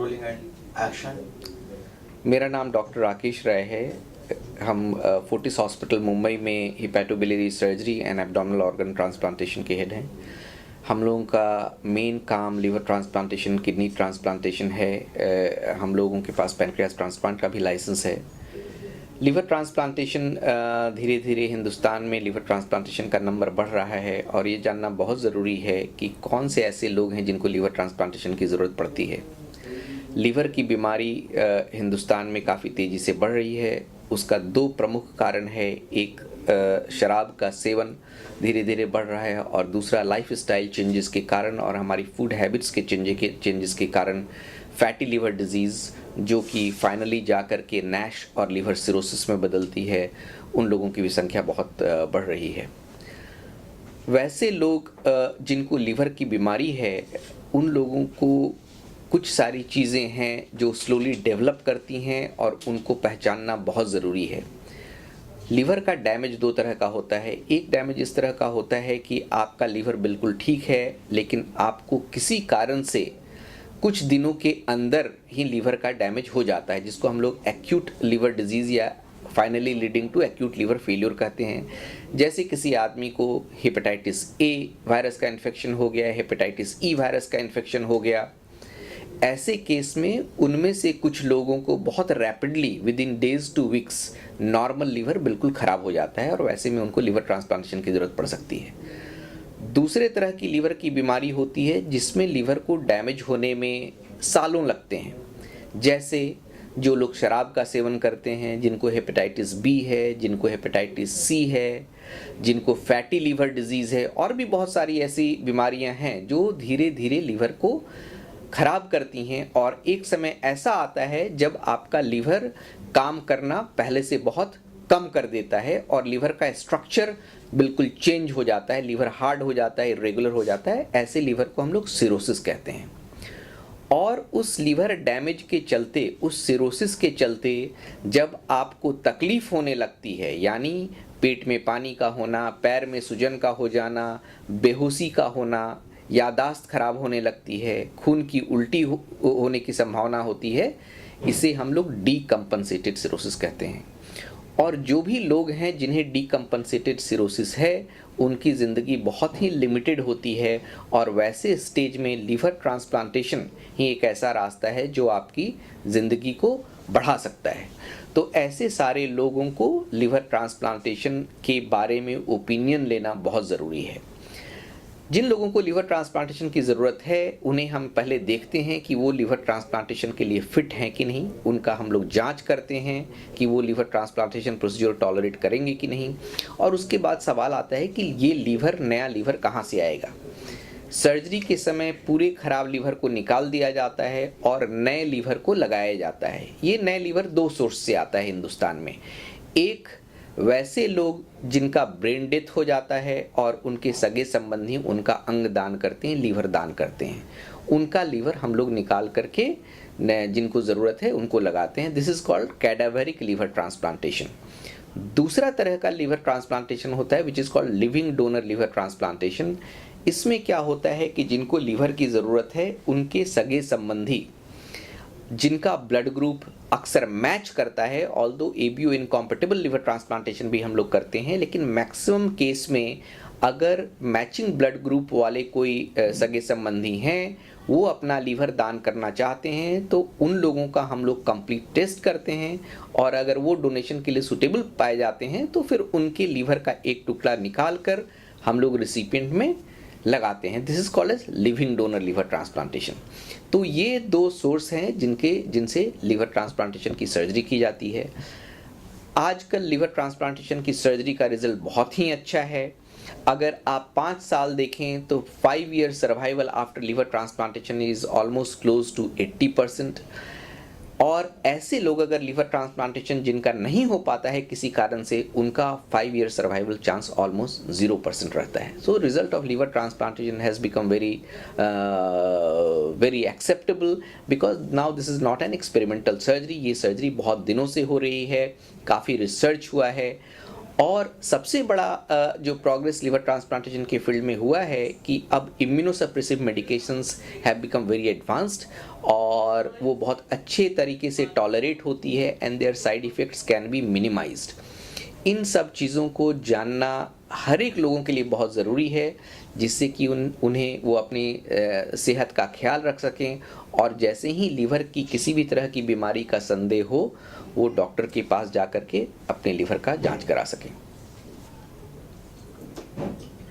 Rolling and action. मेरा नाम doctor Rakesh Rai है। हम फोर्टिस हॉस्पिटल मुंबई में hepatobiliary surgery and abdominal organ transplantation के हेड हैं। हम लोगों का मेन काम लिवर ट्रांसप्लांटेशन, किडनी ट्रांसप्लांटेशन है। हम लोगों के पास पैनक्रियास ट्रांसप्लांट का भी लाइसेंस है। लिवर ट्रांसप्लांटेशन धीरे धीरे हिंदुस्तान में लिवर ट्रांसप्लांटेशन का नंबर बढ़ रहा है और ये जानना बहुत ज़रूरी है कि कौन से ऐसे लोग हैं जिनको लिवर ट्रांसप्लांटेशन की ज़रूरत पड़ती है। लीवर की बीमारी हिंदुस्तान में काफ़ी तेज़ी से बढ़ रही है। उसका दो प्रमुख कारण है, एक शराब का सेवन धीरे धीरे बढ़ रहा है और दूसरा लाइफस्टाइल चेंजेस के कारण और हमारी फूड हैबिट्स के चेंजेस के कारण फैटी लिवर डिजीज़, जो कि फाइनली जा कर के नैश और लिवर सिरोसिस में बदलती है, उन लोगों की भी संख्या बहुत बढ़ रही है। वैसे लोग जिनको लिवर की बीमारी है, उन लोगों को कुछ सारी चीज़ें हैं जो स्लोली डेवलप करती हैं और उनको पहचानना बहुत ज़रूरी है। लीवर का डैमेज दो तरह का होता है। एक डैमेज इस तरह का होता है कि आपका लीवर बिल्कुल ठीक है, लेकिन आपको किसी कारण से कुछ दिनों के अंदर ही लीवर का डैमेज हो जाता है, जिसको हम लोग एक्यूट लिवर डिजीज़ या finally leading to acute liver failure कहते हैं। जैसे किसी आदमी को हेपेटाइटिस ए वायरस का इन्फेक्शन हो गया, हेपेटाइटिस ई वायरस का इन्फेक्शन हो गया। ऐसे केस में उनमें से कुछ लोगों को बहुत rapidly within days to weeks normal liver बिल्कुल ख़राब हो जाता है और वैसे में उनको लिवर ट्रांसप्लांटेशन की ज़रूरत पड़ सकती है। दूसरे तरह की लीवर की बीमारी होती है जिसमें लीवर को डैमेज होने में सालों लगते हैं। जैसे जो लोग शराब का सेवन करते हैं, जिनको हेपेटाइटिस बी है, जिनको हेपेटाइटिस सी है, जिनको फैटी लीवर डिजीज़ है, और भी बहुत सारी ऐसी बीमारियां हैं जो धीरे धीरे लीवर को ख़राब करती हैं। और एक समय ऐसा आता है जब आपका लीवर काम करना पहले से बहुत कम कर देता है और लीवर का स्ट्रक्चर बिल्कुल चेंज हो जाता है, लीवर हार्ड हो जाता है, इरेगुलर हो जाता है। ऐसे लीवर को हम लोग सिरोसिस कहते हैं। और उस लीवर डैमेज के चलते, उस सिरोसिस के चलते जब आपको तकलीफ़ होने लगती है, यानी पेट में पानी का होना, पैर में सूजन का हो जाना, बेहोशी का होना, यादाश्त खराब होने लगती है, खून की उल्टी होने की संभावना होती है, इसे हम लोग डीकम्पनसेटेड सिरोसिस कहते हैं। और जो भी लोग हैं जिन्हें डीकम्पनसेटेड सिरोसिस है, उनकी ज़िंदगी बहुत ही लिमिटेड होती है और वैसे स्टेज में लिवर ट्रांसप्लांटेशन ही एक ऐसा रास्ता है जो आपकी ज़िंदगी को बढ़ा सकता है। तो ऐसे सारे लोगों को लिवर ट्रांसप्लांटेशन के बारे में ओपिनियन लेना बहुत ज़रूरी है। जिन लोगों को लिवर ट्रांसप्लांटेशन की ज़रूरत है, उन्हें हम पहले देखते हैं कि वो लिवर ट्रांसप्लांटेशन के लिए फ़िट हैं कि नहीं। उनका हम लोग जांच करते हैं कि वो लिवर ट्रांसप्लांटेशन प्रोसीजर टॉलरेट करेंगे कि नहीं। और उसके बाद सवाल आता है कि ये लीवर, नया लीवर कहाँ से आएगा। सर्जरी के समय पूरे ख़राब लीवर को निकाल दिया जाता है और नए लीवर को लगाया जाता है। ये नए लीवर दो सोर्स से आता है हिंदुस्तान में। एक, वैसे लोग जिनका ब्रेन डेथ हो जाता है और उनके सगे संबंधी उनका अंग दान करते हैं, लीवर दान करते हैं, उनका लीवर हम लोग निकाल करके जिनको ज़रूरत है उनको लगाते हैं। This is called cadaveric liver transplantation. दूसरा तरह का लीवर ट्रांसप्लांटेशन होता है which is called living donor liver transplantation. इसमें क्या होता है कि जिनको लीवर की ज़रूरत है, उनके सगे संबंधी जिनका ब्लड ग्रुप अक्सर मैच करता है, ऑल्दो एबीओ इनकॉम्पेटिबल लिवर ट्रांसप्लांटेशन भी हम लोग करते हैं, लेकिन मैक्सिमम केस में अगर मैचिंग ब्लड ग्रुप वाले कोई सगे संबंधी हैं, वो अपना लीवर दान करना चाहते हैं, तो उन लोगों का हम लोग कंप्लीट टेस्ट करते हैं और अगर वो डोनेशन के लिए सूटेबल पाए जाते हैं तो फिर उनके लीवर का एक टुकड़ा निकाल कर हम लोग रिसिपिएंट में लगाते हैं। This is called as living donor liver transplantation. तो ये दो सोर्स हैं जिनसे लिवर ट्रांसप्लांटेशन की सर्जरी की जाती है। आजकल लिवर ट्रांसप्लांटेशन की सर्जरी का रिजल्ट बहुत ही अच्छा है। अगर आप 5 साल देखें तो 5 year survival after liver transplantation is almost close to 80%। और ऐसे लोग अगर लिवर ट्रांसप्लांटेशन जिनका नहीं हो पाता है किसी कारण से, उनका 5 ईयर सर्वाइवल चांस ऑलमोस्ट 0% रहता है। So result of liver transplantation has become very acceptable because now this is not an experimental surgery. ये सर्जरी बहुत दिनों से हो रही है, काफ़ी रिसर्च हुआ है और सबसे बड़ा जो प्रोग्रेस लिवर ट्रांसप्लांटेशन के फील्ड में हुआ है कि अब immunosuppressive medications have become very advanced और वो बहुत अच्छे तरीके से टॉलरेट होती है and their side effects can be minimised. इन सब चीज़ों को जानना हर एक लोगों के लिए बहुत ज़रूरी है, जिससे कि उन्हें वो अपनी सेहत का ख्याल रख सकें और जैसे ही लीवर की किसी भी तरह की बीमारी का संदेह हो वो डॉक्टर के पास जा कर के अपने लीवर का जांच करा सकें।